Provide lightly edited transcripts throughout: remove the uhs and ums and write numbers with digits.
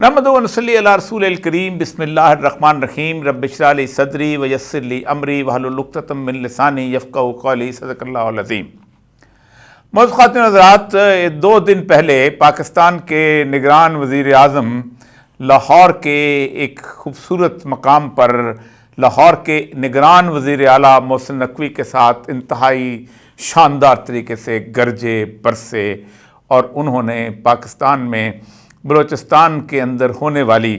نحمدہ و نصلی علی رسول الکریم بسم اللہ الرحمن الرحیم رب اشرح لی صدری ویسر لی امری واحلل عقدۃ من لسانی یفقہوا قولی صدق اللہ العظیم۔ معزز خواتین حضرات، 2 دن پہلے پاکستان کے نگران وزیر اعظم لاہور کے ایک خوبصورت مقام پر لاہور کے نگران وزیر اعلیٰ محسن نقوی کے ساتھ انتہائی شاندار طریقے سے گرجے برسے اور انہوں نے پاکستان میں بلوچستان کے اندر ہونے والی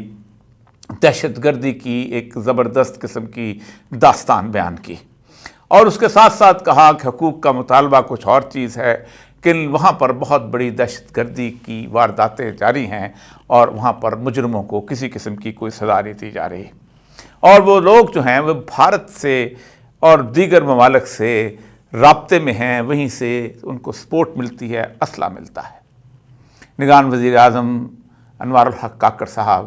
دہشت گردی کی ایک زبردست قسم کی داستان بیان کی، اور اس کے ساتھ ساتھ کہا کہ حقوق کا مطالبہ کچھ اور چیز ہے کہ وہاں پر بہت بڑی دہشت گردی کی وارداتیں جاری ہیں اور وہاں پر مجرموں کو کسی قسم کی کوئی سزا نہیں دی جا رہی، اور وہ لوگ جو ہیں وہ بھارت سے اور دیگر ممالک سے رابطے میں ہیں، وہیں سے ان کو سپورٹ ملتی ہے، اسلحہ ملتا ہے۔ نگران وزیر اعظم انوار الحق کاکڑ صاحب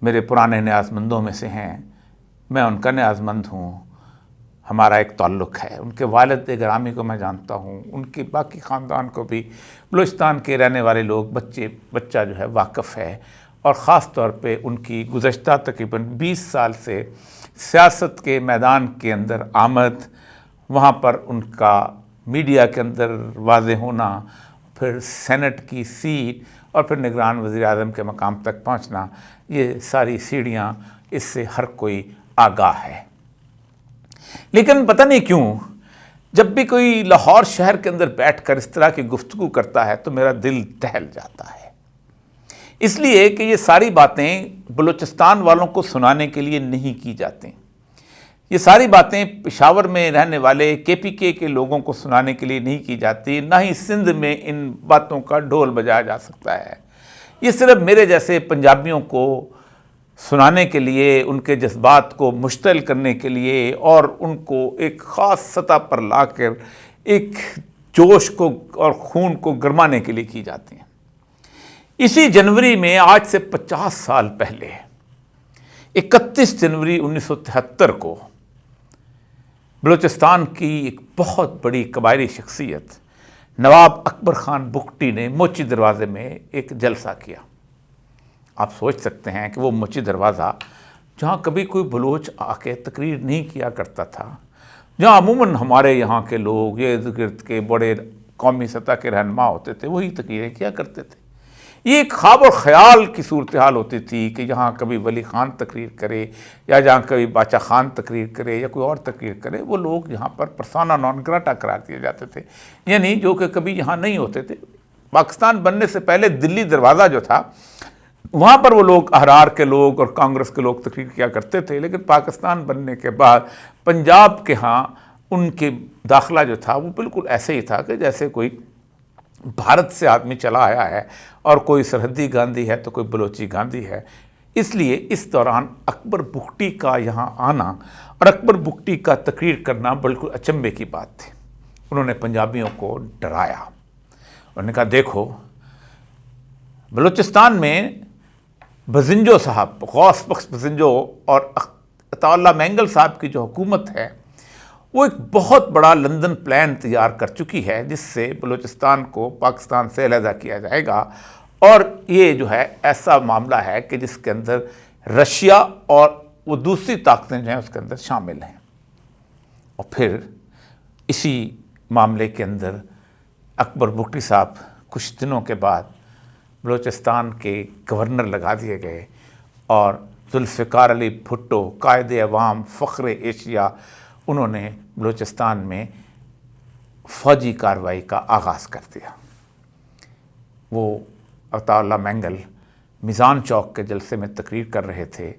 میرے پرانے نیاز مندوں میں سے ہیں، میں ان کا نیاز مند ہوں، ہمارا ایک تعلق ہے، ان کے والد گرامی کو میں جانتا ہوں، ان کے باقی خاندان کو بھی بلوچستان کے رہنے والے لوگ بچہ جو ہے واقف ہے، اور خاص طور پہ ان کی گزشتہ تقریباً 20 سال سے سیاست کے میدان کے اندر آمد، وہاں پر ان کا میڈیا کے اندر واضح ہونا، پھر سینٹ کی سیٹ اور پھر نگران وزیر اعظم کے مقام تک پہنچنا، یہ ساری سیڑھیاں اس سے ہر کوئی آگاہ ہے۔ لیکن پتہ نہیں کیوں جب بھی کوئی لاہور شہر کے اندر بیٹھ کر اس طرح کی گفتگو کرتا ہے تو میرا دل دہل جاتا ہے، اس لیے کہ یہ ساری باتیں بلوچستان والوں کو سنانے کے لیے نہیں کی جاتی، یہ ساری باتیں پشاور میں رہنے والے KPK کے لوگوں کو سنانے کے لیے نہیں کی جاتی، نہ ہی سندھ میں ان باتوں کا ڈھول بجایا جا سکتا ہے۔ یہ صرف میرے جیسے پنجابیوں کو سنانے کے لیے، ان کے جذبات کو مشتعل کرنے کے لیے اور ان کو ایک خاص سطح پر لا کر ایک جوش کو اور خون کو گرمانے کے لیے کی جاتی ہیں۔ اسی جنوری میں آج سے 50 سال پہلے 31 جنوری 1973 کو بلوچستان کی ایک بہت بڑی قبائلی شخصیت نواب اکبر خان بگٹی نے موچی دروازے میں ایک جلسہ کیا۔ آپ سوچ سکتے ہیں کہ وہ موچی دروازہ جہاں کبھی کوئی بلوچ آ کے تقریر نہیں کیا کرتا تھا، جہاں عموماً ہمارے یہاں کے لوگ یہ گرد کے بڑے قومی سطح کے رہنما ہوتے تھے، وہی تقریریں کیا کرتے تھے۔ یہ ایک خواب اور خیال کی صورتحال ہوتی تھی کہ جہاں کبھی ولی خان تقریر کرے یا جہاں کبھی باچا خان تقریر کرے یا کوئی اور تقریر کرے، وہ لوگ یہاں پر پرسونا نان گراٹا قرار دیے جاتے تھے، یعنی جو کہ کبھی یہاں نہیں ہوتے تھے۔ پاکستان بننے سے پہلے دلی دروازہ جو تھا وہاں پر وہ لوگ احرار کے لوگ اور کانگریس کے لوگ تقریر کیا کرتے تھے، لیکن پاکستان بننے کے بعد پنجاب کے ہاں ان کے داخلہ جو تھا وہ بالکل ایسے ہی تھا کہ جیسے کوئی بھارت سے آدمی چلا آیا ہے اور کوئی سرحدی گاندھی ہے تو کوئی بلوچی گاندھی ہے۔ اس لیے اس دوران اکبر بگٹی کا یہاں آنا اور اکبر بگٹی کا تقریر کرنا بالکل اچنبے کی بات تھی۔ انہوں نے پنجابیوں کو ڈرایا، انہوں نے کہا دیکھو بلوچستان میں بزنجو صاحب، غوث بخش بزنجو اور عطا اللہ مینگل صاحب کی جو حکومت ہے وہ ایک بہت بڑا لندن پلان تیار کر چکی ہے جس سے بلوچستان کو پاکستان سے علیحدہ کیا جائے گا، اور یہ جو ہے ایسا معاملہ ہے کہ جس کے اندر رشیا اور وہ دوسری طاقتیں جو ہیں اس کے اندر شامل ہیں۔ اور پھر اسی معاملے کے اندر اکبر بگٹی صاحب کچھ دنوں کے بعد بلوچستان کے گورنر لگا دیے گئے، اور ذوالفقار علی بھٹو قائد عوام فخر ایشیا انہوں نے بلوچستان میں فوجی کارروائی کا آغاز کر دیا۔ وہ عطا اللہ مینگل میزان چوک کے جلسے میں تقریر کر رہے تھے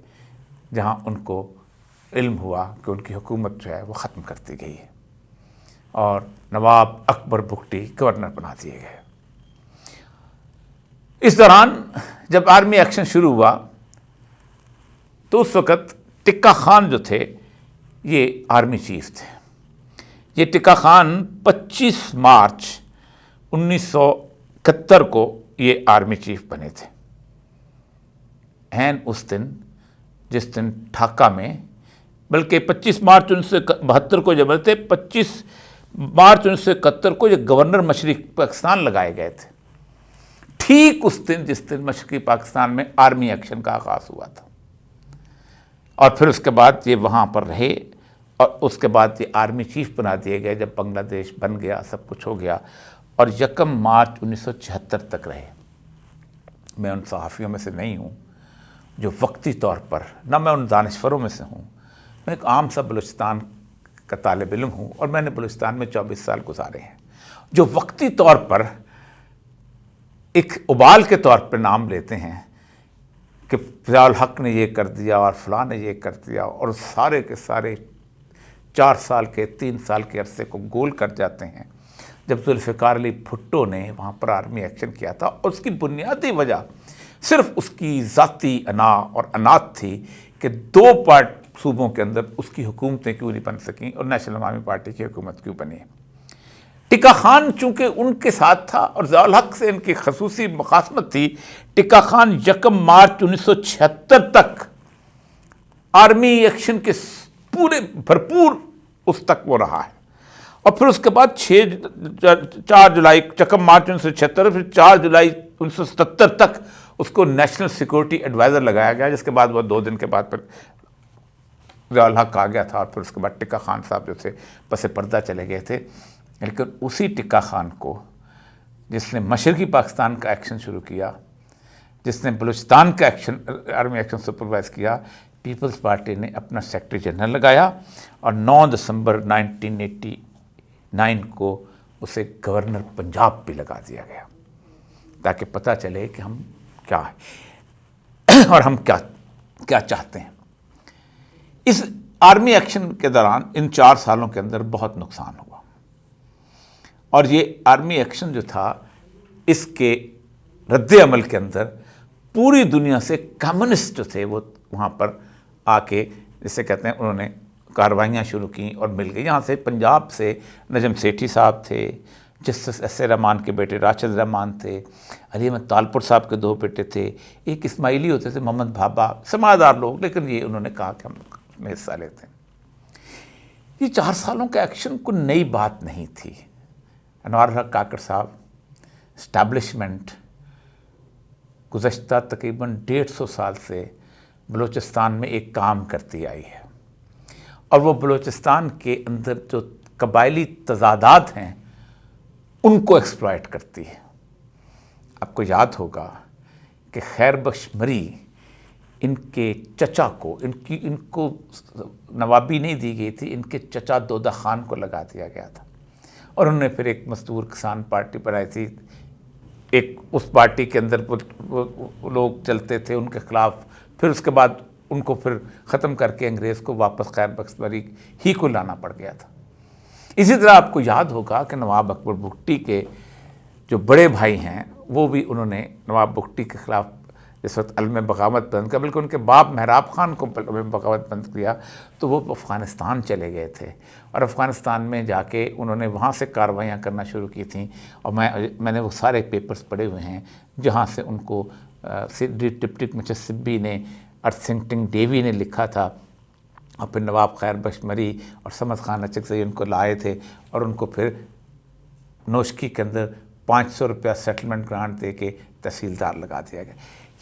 جہاں ان کو علم ہوا کہ ان کی حکومت جو ہے وہ ختم کر دی گئی ہے اور نواب اکبر بگٹی گورنر بنا دیے گئے۔ اس دوران جب آرمی ایکشن شروع ہوا تو اس وقت ٹکا خان جو تھے یہ آرمی چیف تھے۔ یہ ٹکا خان 25 مارچ 1971 کو یہ آرمی چیف بنے تھے، اس دن جس دن ڈھاکہ میں، بلکہ 25 مارچ 1972 کو جب تھے، 25 مارچ 1971 کو یہ گورنر مشرق پاکستان لگائے گئے تھے۔ ٹھیک اس دن جس دن مشرقی پاکستان میں آرمی ایکشن کا آغاز ہوا تھا، اور پھر اس کے بعد یہ وہاں پر رہے، اور اس کے بعد یہ آرمی چیف بنا دیے گئے جب بنگلہ دیش بن گیا، سب کچھ ہو گیا، اور 1 مارچ 1976 تک رہے۔ میں ان صحافیوں میں سے نہیں ہوں جو وقتی طور پر، نہ میں ان دانشوروں میں سے ہوں، میں ایک عام سا بلوچستان کا طالب علم ہوں، اور میں نے بلوچستان میں 24 سال گزارے ہیں، جو وقتی طور پر ایک ابال کے طور پر نام لیتے ہیں کہ ضیاء الحق نے یہ کر دیا اور فلاں نے یہ کر دیا، اور سارے کے سارے 4 سال کے 3 سال کے عرصے کو گول کر جاتے ہیں جب ذوالفقار علی بھٹو نے وہاں پر آرمی ایکشن کیا تھا، اور اس کی بنیادی وجہ صرف اس کی ذاتی انا اور انات تھی کہ 2 صوبوں کے اندر اس کی حکومتیں کیوں نہیں بن سکیں اور نیشنل عوامی پارٹی کی حکومت کیوں بنی ہے۔ ٹکا خان چونکہ ان کے ساتھ تھا اور ضیاء الحق سے ان کی خصوصی مخاصمت تھی، ٹکا خان 1 مارچ 1976 تک آرمی ایکشن کے پورے بھرپور اس تک وہ رہا ہے، اور پھر اس کے بعد 4 جولائی 1 مارچ 1976 پھر 4 جولائی 1977 تک اس کو نیشنل سیکورٹی ایڈوائزر لگایا گیا، جس کے بعد وہ 2 دن کے بعد پھر ضیاء الحق آ گیا تھا، اور پھر اس کے بعد ٹکا خان صاحب جو تھے پس پردہ چلے گئے تھے۔ لیکن اسی ٹکا خان کو جس نے مشرقی پاکستان کا ایکشن شروع کیا، جس نے بلوچستان کا ایکشن آرمی ایکشن سپروائز کیا، پیپلز پارٹی نے اپنا سیکرٹری جنرل لگایا، اور 9 دسمبر 1989 کو اسے گورنر پنجاب بھی لگا دیا گیا، تاکہ پتہ چلے کہ ہم کیا ہیں اور ہم کیا چاہتے ہیں۔ اس آرمی ایکشن کے دوران ان 4 سالوں کے اندر بہت نقصان ہوا، اور یہ آرمی ایکشن جو تھا اس کے رد عمل کے اندر پوری دنیا سے کمیونسٹ جو تھے وہ وہاں پر آ کے، جسے کہتے ہیں، انہوں نے کارروائیاں شروع کیں اور مل گئی۔ یہاں سے پنجاب سے نجم سیٹھی صاحب تھے، جسٹس ایس اے رحمان کے بیٹے راشد رحمان تھے، علی احمد تالپور صاحب کے 2 بیٹے تھے، ایک اسماعیلی ہوتے تھے محمد بھابا، سماجدار لوگ، لیکن یہ انہوں نے کہا کہ ہم میں حصہ لیتے ہیں۔ یہ 4 سالوں کا ایکشن کوئی نئی بات نہیں تھی۔ انوار الحق کاکڑ صاحب اسٹیبلشمنٹ گزشتہ تقریباً 150 سال سے بلوچستان میں ایک کام کرتی آئی ہے، اور وہ بلوچستان کے اندر جو قبائلی تضادات ہیں ان کو ایکسپلائٹ کرتی ہے۔ آپ کو یاد ہوگا کہ خیر بخش مری ان کے چچا کو، ان کو نوابی نہیں دی گئی تھی، ان کے چچا دودہ خان کو لگا دیا گیا تھا، اور انہوں نے پھر ایک مزدور کسان پارٹی بنائی تھی۔ ایک اس پارٹی کے اندر وہ لوگ چلتے تھے ان کے خلاف، پھر اس کے بعد ان کو پھر ختم کر کے انگریز کو واپس خیر بخش مری ہی کو لانا پڑ گیا تھا۔ اسی طرح آپ کو یاد ہوگا کہ نواب اکبر بگٹی کے جو بڑے بھائی ہیں وہ بھی انہوں نے نواب بگٹی کے خلاف اس وقت علم بغاوت بند کیا، بلکہ ان کے باپ مہراب خان کو علم بغاوت بند کیا، تو وہ افغانستان چلے گئے تھے، اور افغانستان میں جا کے انہوں نے وہاں سے کارروائیاں کرنا شروع کی تھیں، اور میں نے وہ سارے پیپرز پڑھے ہوئے ہیں جہاں سے ان کو ڈپٹی مچسبی نے، ارسنگٹن ڈیوی نے لکھا تھا، اور پھر نواب خیر بخش مری اور سمد خان اچک سے ان کو لائے تھے، اور ان کو پھر نوشکی کے اندر 500 روپیہ سیٹلمنٹ گرانٹ دے کے تحصیلدار لگا دیا گیا۔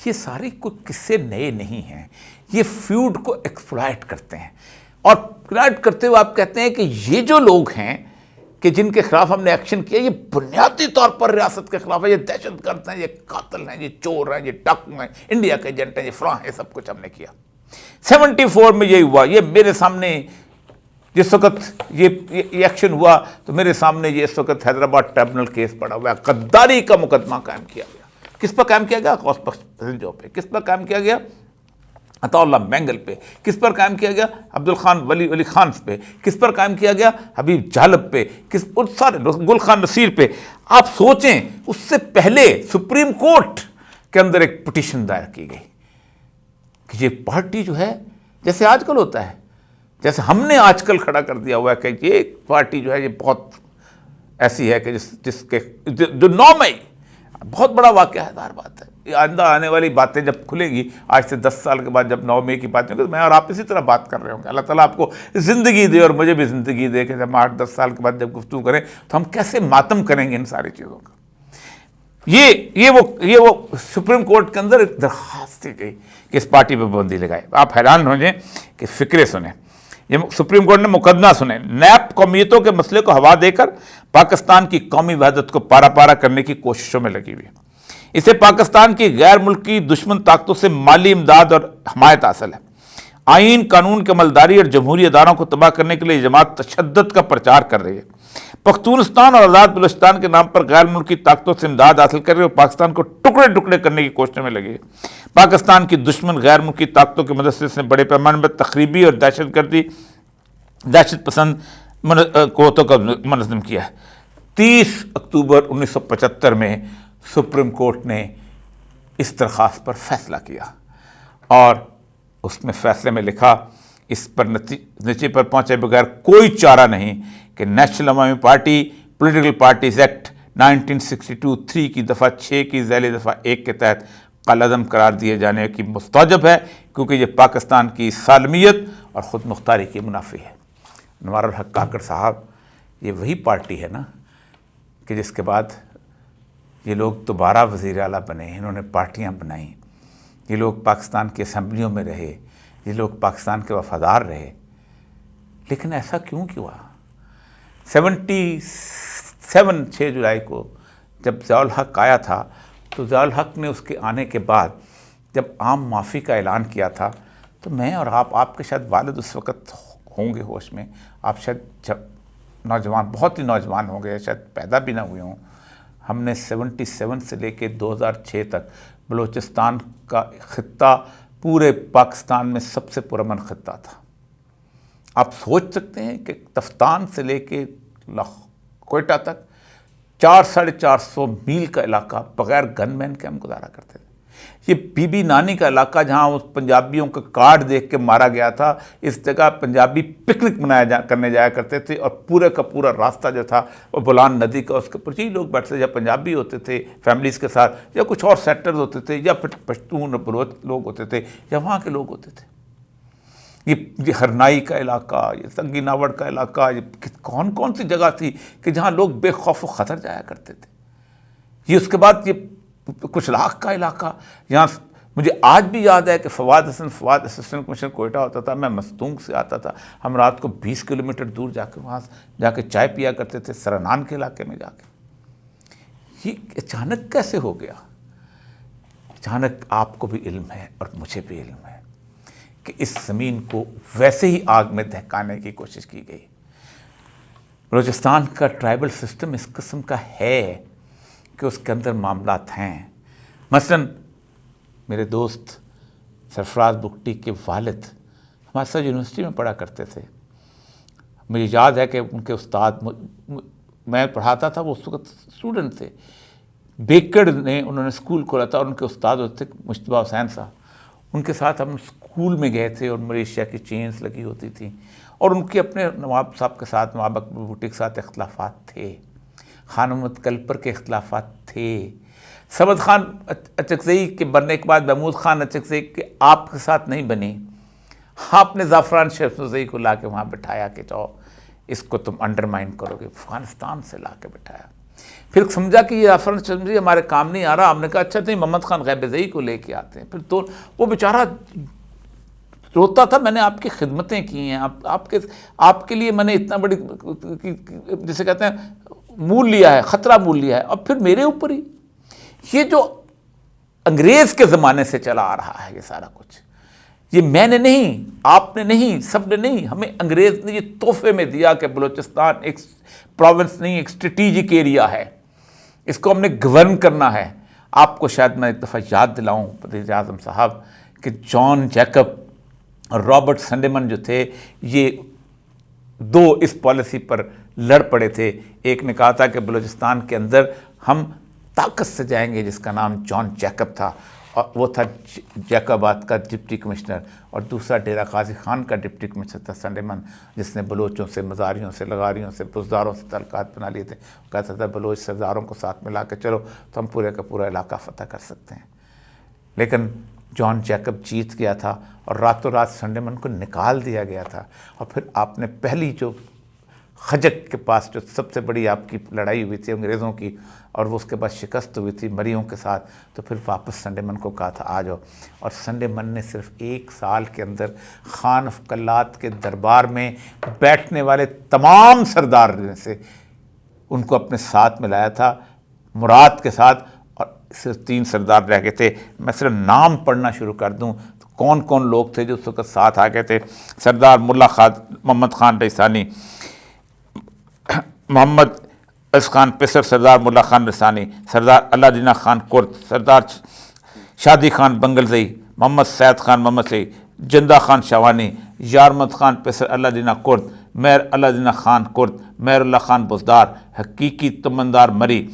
یہ ساری کوئی قصے نئے نہیں ہیں، یہ فیوڈ کو ایکسپلائٹ کرتے ہیں، اور ایکسپلائٹ کرتے ہوئے آپ کہتے ہیں کہ یہ جو لوگ ہیں کہ جن کے خلاف ہم نے ایکشن کیا، یہ بنیادی طور پر ریاست کے خلاف ہے، یہ دہشت گرد ہیں، یہ قاتل ہیں، یہ چور ہیں، یہ ڈاکو ہیں، انڈیا کے ایجنٹ ہیں، یہ فلاں ہیں، سب کچھ ہم نے کیا۔ 74 میں یہ ہوا، یہ میرے سامنے جس وقت یہ ایکشن ہوا تو میرے سامنے یہ اس وقت حیدرآباد ٹریبونل کیس پڑا ہوا ہے، غداری کا مقدمہ قائم کیا گیا۔ کس پر قائم کیا گیا؟ غوث بخش پسنجو پہ۔ کس پر قائم کیا گیا؟ عطا اللہ مینگل پہ۔ کس پر قائم کیا گیا؟ عبدالخان ولی خان پہ۔ کس پر قائم کیا گیا؟ حبیب جالب پہ۔ سارے گل خان نصیر پہ۔ آپ سوچیں اس سے پہلے سپریم کورٹ کے اندر ایک پٹیشن دائر کی گئی کہ یہ پارٹی جو ہے، جیسے آج کل ہوتا ہے، جیسے ہم نے آج کل کھڑا کر دیا ہوا ہے کہ یہ پارٹی جو ہے یہ بہت ایسی ہے کہ جس کے جو 9 مئی بہت بڑا واقعہ ہے، ظاہر بات ہے، یہ آئندہ آنے والی باتیں جب کھلیں گی، آج سے 10 سال کے بعد جب 9 مئی کی باتیں ہوں گی، میں اور آپ اسی طرح بات کر رہے ہوں گے۔ اللہ تعالیٰ آپ کو زندگی دے اور مجھے بھی زندگی دے کہ جب 8-10 سال کے بعد جب گفتگو کریں تو ہم کیسے ماتم کریں گے ان ساری چیزوں کا۔ یہ وہ سپریم کورٹ کے اندر ایک درخواست دی گئی کہ اس پارٹی پہ پابندی لگائے. آپ حیران ہو جائیں کہ فکرے سنیں. یہ سپریم کورٹ نے مقدمہ سنیں. نیب قومیتوں کے مسئلے کو ہوا دے کر پاکستان کی قومی وحدت کو پارا پارا کرنے کی کوششوں میں لگی ہوئی. اسے پاکستان کی غیر ملکی دشمن طاقتوں سے مالی امداد اور حمایت حاصل ہے. آئین، قانون کی عملداری اور جمہوری اداروں کو تباہ کرنے کے لیے جماعت تشدد کا پرچار کر رہی ہے. پختونستان اور آزاد بلوچستان کے نام پر غیر ملکی طاقتوں سے امداد حاصل کر رہی ہے اور پاکستان کو ٹکڑے ٹکڑے کرنے کی کوششوں میں لگی ہے. پاکستان کی دشمن غیر ملکی طاقتوں کی مدد سے اس نے بڑے پیمانے پر تخریبی اور دہشت پسند قوتوں کا منظم کیا ہے. 30 اکتوبر 1975 میں سپریم کورٹ نے اس درخواست پر فیصلہ کیا اور اس میں فیصلے میں لکھا اس پر نتیجے پر پہنچے بغیر کوئی چارہ نہیں کہ نیشنل عوامی پارٹی پولیٹیکل پارٹیز ایکٹ 1962 کی دفعہ 6 کی ذیلی دفعہ 1 کے تحت کالعدم قرار دیے جانے کی مستوجب ہے، کیونکہ یہ پاکستان کی سالمیت اور خود مختاری کی منافی ہے. انوار الحق کاکڑ صاحب، یہ وہی پارٹی ہے نا کہ جس کے بعد یہ لوگ دوبارہ وزیر اعلیٰ بنے، انہوں نے پارٹیاں بنائیں، یہ لوگ پاکستان کی اسمبلیوں میں رہے، یہ لوگ پاکستان کے وفادار رہے. لیکن ایسا کیوں ہوا؟ 6 جولائی کو جب ضیاء الحق آیا تھا تو ضیاء الحق نے اس کے آنے کے بعد جب عام معافی کا اعلان کیا تھا تو میں اور آپ کے شاید والد اس وقت ہوں گے ہوش میں، آپ شاید جب نوجوان، بہت ہی نوجوان ہوں گے، شاید پیدا بھی نہ ہوئے ہوں. ہم نے 77 سے لے کے 2006 تک بلوچستان کا خطہ پورے پاکستان میں سب سے پرامن خطہ تھا. آپ سوچ سکتے ہیں کہ تفتان سے لے کے کوئٹہ تک 400-450 میل کا علاقہ بغیر گن مین کے ہم گزارا کرتے تھے. یہ بی بی نانی کا علاقہ جہاں اس پنجابیوں کا کارڈ دیکھ کے مارا گیا تھا، اس جگہ پنجابی پکنک کرنے جایا کرتے تھے اور پورے کا پورا راستہ جو تھا وہ بولان ندی کا، اس کے پر ہی لوگ بیٹھتے تھے. یا پنجابی ہوتے تھے فیملیز کے ساتھ، یا کچھ اور سیکٹرز ہوتے تھے، یا پھر پشتون اور بلوچ لوگ ہوتے تھے، یا وہاں کے لوگ ہوتے تھے. یہ ہرنائی کا علاقہ، یہ سنگی ناوڑ کا علاقہ، یہ کون سی جگہ تھی کہ جہاں لوگ بے خوف و خطر جایا کرتے تھے. یہ اس کے بعد یہ کچھ لاکھ کا علاقہ، یہاں مجھے آج بھی یاد ہے کہ فواد اسسٹنٹ کمشنر کوئٹہ ہوتا تھا، میں مستونگ سے آتا تھا، ہم رات کو 20 کلومیٹر دور جا کے وہاں جا کے چائے پیا کرتے تھے سرنان کے علاقے میں جا کے. یہ اچانک کیسے ہو گیا؟ اچانک آپ کو بھی علم ہے اور مجھے بھی علم ہے کہ اس زمین کو ویسے ہی آگ میں دہکانے کی کوشش کی گئی. بلوچستان کا ٹرائبل سسٹم اس قسم کا ہے کہ اس کے اندر معاملات ہیں. مثلا میرے دوست سرفراز بگٹی کے والد ہمارے ساتھ یونیورسٹی میں پڑھا کرتے تھے. مجھے یاد ہے کہ ان کے استاد، میں پڑھاتا تھا، وہ اس وقت اسٹوڈنٹ تھے، بیکڑ نے انہوں نے اسکول کھولا تھا اور ان کے استاد ہوتے تھے مشتبہ حسین صاحب. ان کے ساتھ ہم اسکول میں گئے تھے اور ملیشیا کی چینز لگی ہوتی تھیں اور ان کے اپنے نواب صاحب کے ساتھ، نواب اکبر بھٹی کے ساتھ اختلافات تھے، خان محمد کلپر کے اختلافات تھے، صمد خان اچکزئی کے بننے کے بعد محمود خان اچکزئی کے آپ کے ساتھ نہیں بنی. آپ نے زعفران شمسزئی کو لا کے وہاں بٹھایا کہ جاؤ اس کو تم انڈرمائن کرو گے، افغانستان سے لا کے بٹھایا. پھر سمجھا کہ یہ زعفران شمسزئی ہمارے کام نہیں آ رہا، ہم نے کہا اچھا نہیں، محمد خان غیبزئی کو لے کے آتے ہیں. پھر تو وہ بیچارہ روتا تھا، میں نے آپ کی خدمتیں کی ہیں، آپ کے لیے میں نے اتنا بڑی جسے کہتے ہیں مول لیا ہے، خطرہ مول لیا ہے، اور پھر میرے اوپر ہی یہ جو انگریز کے زمانے سے چلا آ رہا ہے یہ سارا کچھ، یہ میں نے نہیں، آپ نے نہیں، سب نے نہیں، ہمیں انگریز نے یہ تحفے میں دیا کہ بلوچستان ایک پروونس نہیں، ایک اسٹریٹجک ایریا ہے، اس کو ہم نے گورن کرنا ہے. آپ کو شاید میں ایک دفعہ یاد دلاؤں وزیر اعظم صاحب کہ جان جیکب اور رابرٹ سنڈیمن جو تھے، یہ دو اس پالیسی پر لڑ پڑے تھے. ایک نے کہا تھا کہ بلوچستان کے اندر ہم طاقت سے جائیں گے، جس کا نام جان جیکب تھا، اور وہ تھا جیکاباد کا ڈپٹی کمشنر، اور دوسرا ڈیرہ غازی خان کا ڈپٹی کمشنر تھا سنڈیمن، جس نے بلوچوں سے، مزاریوں سے، لغاریوں سے، بزداروں سے تعلقات بنا لیے تھے. کہتا تھا بلوچ سرداروں کو ساتھ ملا کے چلو تو ہم پورے کا پورا علاقہ فتح کر سکتے ہیں. لیکن جان جیکب جیت گیا تھا اور راتوں رات سنڈیمن کو نکال دیا گیا تھا. اور پھر آپ نے پہلی جو خجک کے پاس جو سب سے بڑی آپ کی لڑائی ہوئی تھی انگریزوں کی، اور وہ اس کے بعد شکست ہوئی تھی مریوں کے ساتھ، تو پھر واپس سنڈے من کو کہا تھا آ جاؤ، اور سنڈے من نے صرف 1 سال کے اندر خان آف کلات کے دربار میں بیٹھنے والے تمام سردار میں سے ان کو اپنے ساتھ ملایا تھا مراد کے ساتھ، اور صرف 3 سردار رہ گئے تھے۔ میں صرف نام پڑھنا شروع کر دوں تو کون کون لوگ تھے جو اس وقت ساتھ آ گئے تھے۔ سردار ملا خان محمد خان رئیسانی، محمد اس خان پسر، سردار ملا خان رسانی، سردار اللہ دینہ خان کرد، سردار شادی خان بنگلزئی، محمد سید خان محمد سئی، جندہ خان شوانی، یارمد خان پسر اللہ دینہ کرد، میر اللہ دینہ خان کرد، میر اللہ خان بزدار، حقیقی تمندار مری،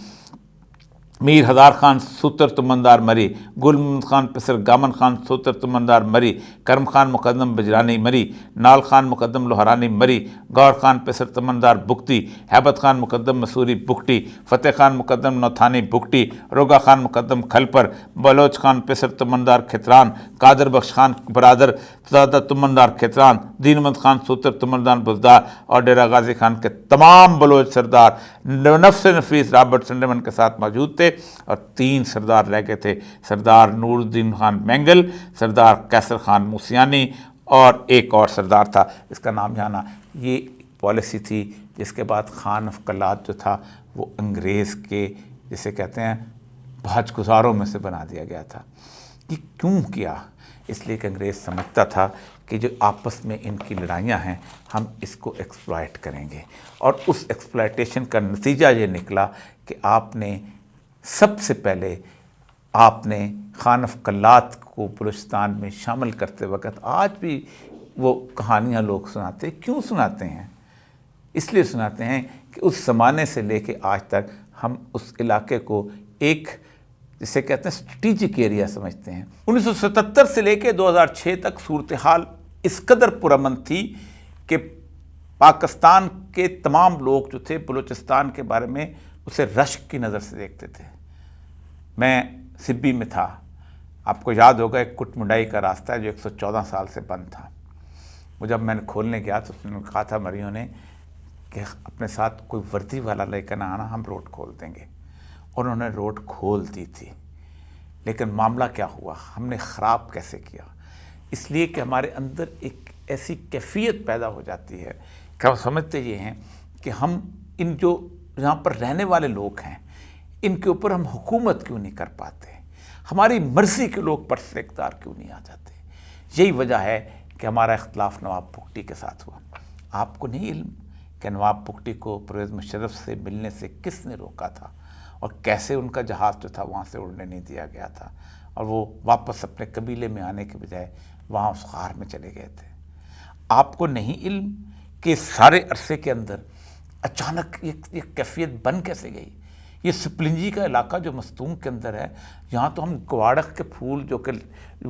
میر ہزار خان سوتر تمندار مری، گل محمد خان پسر گامن خان سوتر تمندار مری، کرم خان مقدم بجرانی مری، نال خان مقدم لوہرانی مری، گور خان پسر تمندار بکتی، ہیبت خان مقدم مسوری بکٹی، فتح خان مقدم نوتھانی بکٹی، روگا خان مقدم کھلپر، بلوچ خان پسر تمندار کھتران، قادر بخش خان برادر زادہ تمندار کھتران، دین مند خان سوتر تمندار بزدار، اور ڈیرہ غازی خان کے تمام بلوچ سردار نفس نفیس رابرٹ سنڈے من کے ساتھ موجود تھے۔ اور 3 سردار رہ گئے تھے، سردار نور الدین خان مینگل، سردار قیصر خان موسیانی، اور ایک اور سردار تھا اس کا نام جانا۔ یہ پالیسی تھی جس کے بعد خان آف کلات جو تھا وہ انگریز کے جسے کہتے ہیں بھاج گزاروں میں سے بنا دیا گیا تھا۔ یہ کیوں کیا؟ اس لیے کہ انگریز سمجھتا تھا کہ جو آپس میں ان کی لڑائیاں ہیں ہم اس کو ایکسپلائٹ کریں گے، اور اس ایکسپلائٹیشن کا نتیجہ یہ نکلا کہ آپ نے سب سے پہلے آپ نے خان آف کلات کو بلوچستان میں شامل کرتے وقت، آج بھی وہ کہانیاں لوگ سناتے ہیں، کیوں سناتے ہیں؟ اس لیے سناتے ہیں کہ اس زمانے سے لے کے آج تک ہم اس علاقے کو ایک جسے کہتے ہیں اسٹریٹجک ایریا سمجھتے ہیں۔ 1977 سے لے کے 2006 تک صورتحال اس قدر پرامن تھی کہ پاکستان کے تمام لوگ جو تھے بلوچستان کے بارے میں اسے رشک کی نظر سے دیکھتے تھے۔ میں سبی میں تھا، آپ کو یاد ہوگا ایک کٹ منڈائی کا راستہ ہے جو 114 سال سے بند تھا۔ وہ جب میں نے کھولنے گیا تو اس نے کہا تھا مریوں نے کہ اپنے ساتھ کوئی وردی والا لے کر نہ آنا، ہم روڈ کھول دیں گے، اور انہوں نے روڈ کھول دی تھی۔ لیکن معاملہ کیا ہوا، ہم نے خراب کیسے کیا؟ اس لیے کہ ہمارے اندر ایک ایسی کیفیت پیدا ہو جاتی ہے کہ ہم سمجھتے یہ ہیں کہ ہم ان جو یہاں پر رہنے والے لوگ ہیں ان کے اوپر ہم حکومت کیوں نہیں کر پاتے، ہماری مرضی کے لوگ پر سے اقتدار کیوں نہیں آ جاتے۔ یہی وجہ ہے کہ ہمارا اختلاف نواب بگٹی کے ساتھ ہوا۔ آپ کو نہیں علم کہ نواب بگٹی کو پرویز مشرف سے ملنے سے کس نے روکا تھا، اور کیسے ان کا جہاز جو تھا وہاں سے اڑنے نہیں دیا گیا تھا، اور وہ واپس اپنے قبیلے میں آنے کے بجائے وہاں اس غار میں چلے گئے تھے۔ آپ کو نہیں علم کہ سارے عرصے کے اندر اچانک یہ کیفیت بن کیسے گئی؟ یہ سپلنجی کا علاقہ جو مستونگ کے اندر ہے، یہاں تو ہم گواڑک کے پھول جو کہ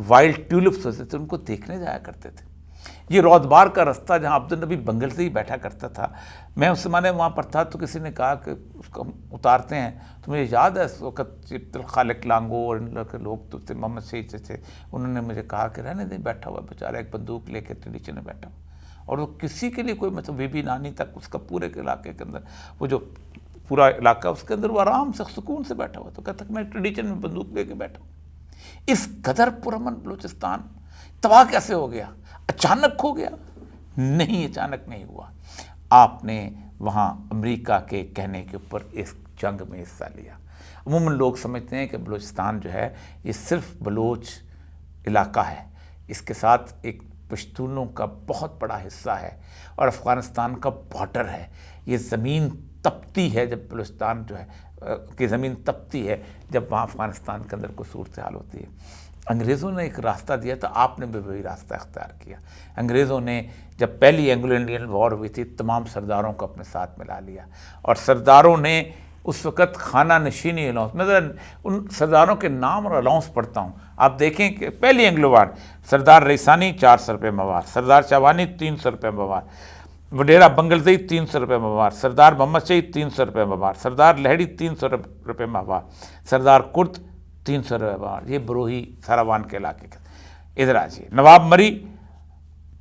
وائلڈ ٹیولپس ہوتے تھے ان کو دیکھنے جایا کرتے تھے۔ یہ رودبار کا رستہ جہاں عبدالنبی بنگل سے ہی بیٹھا کرتا تھا، میں اس زمانے وہاں پر تھا تو کسی نے کہا کہ اس کو ہم اتارتے ہیں، تو مجھے یاد ہے اس وقت عبدالخالق لانگو اور ان کے لوگ تو تھے، محمد شہید سے تھے، انہوں نے مجھے کہا کہ رہنے دیں، بیٹھا ہوا بیچارہ ایک بندوق لے کے ٹریڈیشن میں بیٹھا ہوا، اور وہ کسی کے لیے کوئی مطلب بی بی نانی تک اس کا پورے کے علاقے کے اندر وہ جو پورا علاقہ اس کے اندر وہ آرام سے سکون سے بیٹھا ہوا، تو کہتا کہ میں ٹریڈیشن میں بندوق لے کے بیٹھا ہوں۔ اس قدر پرامن بلوچستان تباہ کیسے ہو گیا؟ اچانک ہو گیا؟ نہیں، اچانک نہیں ہوا۔ آپ نے وہاں امریکہ کے کہنے کے اوپر اس جنگ میں حصہ لیا۔ عموماً لوگ سمجھتے ہیں کہ بلوچستان جو ہے یہ صرف بلوچ علاقہ ہے، اس کے ساتھ ایک پشتونوں کا بہت بڑا حصہ ہے اور افغانستان کا بارڈر ہے۔ یہ زمین تپتی ہے جب بلوچستان جو ہے کہ زمین تپتی ہے جب وہاں افغانستان کے اندر کوئی صورتحال ہوتی ہے۔ انگریزوں نے ایک راستہ دیا تھا، آپ نے بھی وہی راستہ اختیار کیا۔ انگریزوں نے جب پہلی اینگلو انڈین وار ہوئی تھی تمام سرداروں کو اپنے ساتھ ملا لیا، اور سرداروں نے اس وقت خانہ نشینی الاؤنس، میں ذرا ان سرداروں کے نام اور الاؤنس پڑھتا ہوں، آپ دیکھیں کہ پہلی اینگلو وار سردار رئیسانی 400 روپے ماہوار، سردار چوانی 300 روپے ماہوار، وڈیرا بنگلزئی 300 روپے ماہوار، سردار محمد شہید 300 روپے ماہوار، سردار لہڑی 300 روپے ماہوار، سردار کرد 300 روپے ماہوار۔ یہ بروہی ساراوان کے علاقے کا۔ ادھر آجیے، نواب مری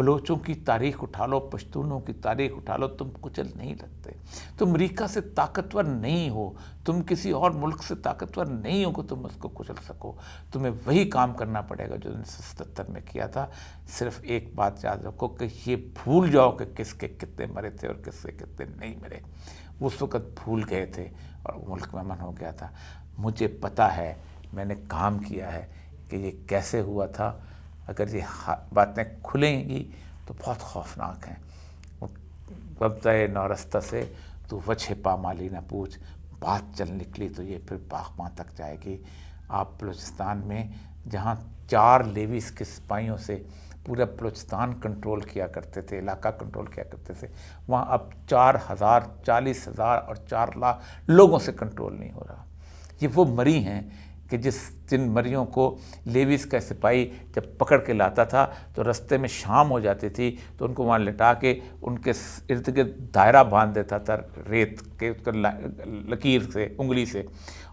بلوچوں کی تاریخ اٹھا لو، پشتونوں کی تاریخ اٹھا لو، تم کچل نہیں لگتے۔ تم امریکہ سے طاقتور نہیں ہو، تم کسی اور ملک سے طاقتور نہیں ہو کہ تم اس کو کچل سکو۔ تمہیں وہی کام کرنا پڑے گا جو 1977 میں کیا تھا۔ صرف ایک بات یاد رکھو کہ یہ بھول جاؤ کہ کس کے کتنے مرے تھے اور کس سے کتنے نہیں مرے۔ اس وقت بھول گئے تھے اور ملک میں امن ہو گیا تھا۔ مجھے پتہ ہے، میں نے کام کیا ہے کہ یہ کیسے ہوا تھا۔ اگر یہ باتیں کھلیں گی تو بہت خوفناک ہیں۔ قبضہ نورستہ سے تو وجہ پامالی نہ پوچھ، بات چل نکلی تو یہ پھر باغباں تک جائے گی۔ آپ بلوچستان میں جہاں 4 لیویز کے سپاہیوں سے پورا بلوچستان کنٹرول کیا کرتے تھے، علاقہ کنٹرول کیا کرتے تھے، وہاں اب 4,000 40,000 اور 4 لاکھ لوگوں سے کنٹرول نہیں ہو رہا۔ یہ وہ مری ہیں کہ جن مریوں کو لیویز کا سپاہی جب پکڑ کے لاتا تھا تو رستے میں شام ہو جاتی تھی تو ان کو وہاں لٹا کے ان کے ارد گرد دائرہ باندھ دیتا تھا ریت کے لکیر سے، انگلی سے،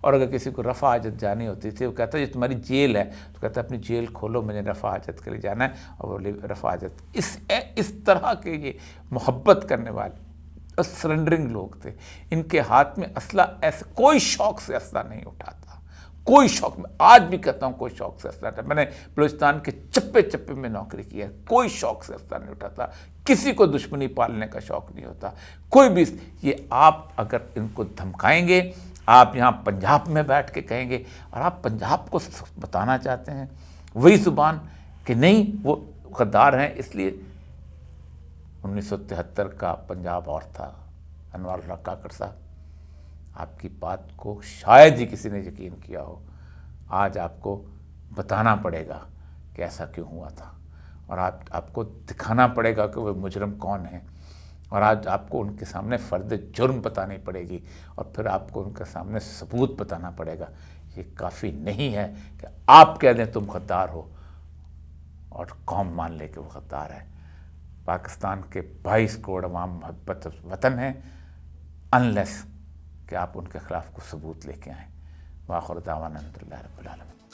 اور اگر کسی کو رفع حاجت جانی ہوتی تھی وہ کہتا یہ تمہاری جیل ہے، تو کہتا اپنی جیل کھولو، مجھے رفع حاجت کے لیے جانا ہے، اور وہ رفع حاجت۔ اس طرح کے یہ محبت کرنے والے سرنڈرنگ لوگ تھے۔ ان کے ہاتھ میں اسلحہ ایسے کوئی شوق سے اسلحہ نہیں اٹھاتا، کوئی شوق، میں آج بھی کہتا ہوں کوئی شوق سے اسلحہ اٹھاتا۔ میں نے بلوچستان کے چپے چپے میں نوکری کی ہے، کوئی شوق سے اسلحہ نہیں اٹھاتا، کسی کو دشمنی پالنے کا شوق نہیں ہوتا کوئی بھی۔ یہ آپ اگر ان کو دھمکائیں گے، آپ یہاں پنجاب میں بیٹھ کے کہیں گے اور آپ پنجاب کو بتانا چاہتے ہیں وہی زبان کہ نہیں وہ غدار ہیں، اس لیے 1973 کا پنجاب اور تھا۔ انوار اللہ کاکڑ صاحب، آپ کی بات کو شاید ہی کسی نے یقین کیا ہو، آج آپ کو بتانا پڑے گا کہ ایسا کیوں ہوا تھا، اور آپ کو دکھانا پڑے گا کہ وہ مجرم کون ہیں، اور آج آپ کو ان کے سامنے فرد جرم بتانی پڑے گی، اور پھر آپ کو ان کے سامنے ثبوت بتانا پڑے گا۔ یہ کافی نہیں ہے کہ آپ کہہ دیں تم غدار ہو اور قوم مان لے کہ وہ غدار ہے۔ پاکستان کے 22 کروڑ عوام محبت وطن ہیں، انلیس کہ آپ ان کے خلاف کو ثبوت لے کے آئیں۔ وآخر دعوانا الحمدللہ رب العالمین۔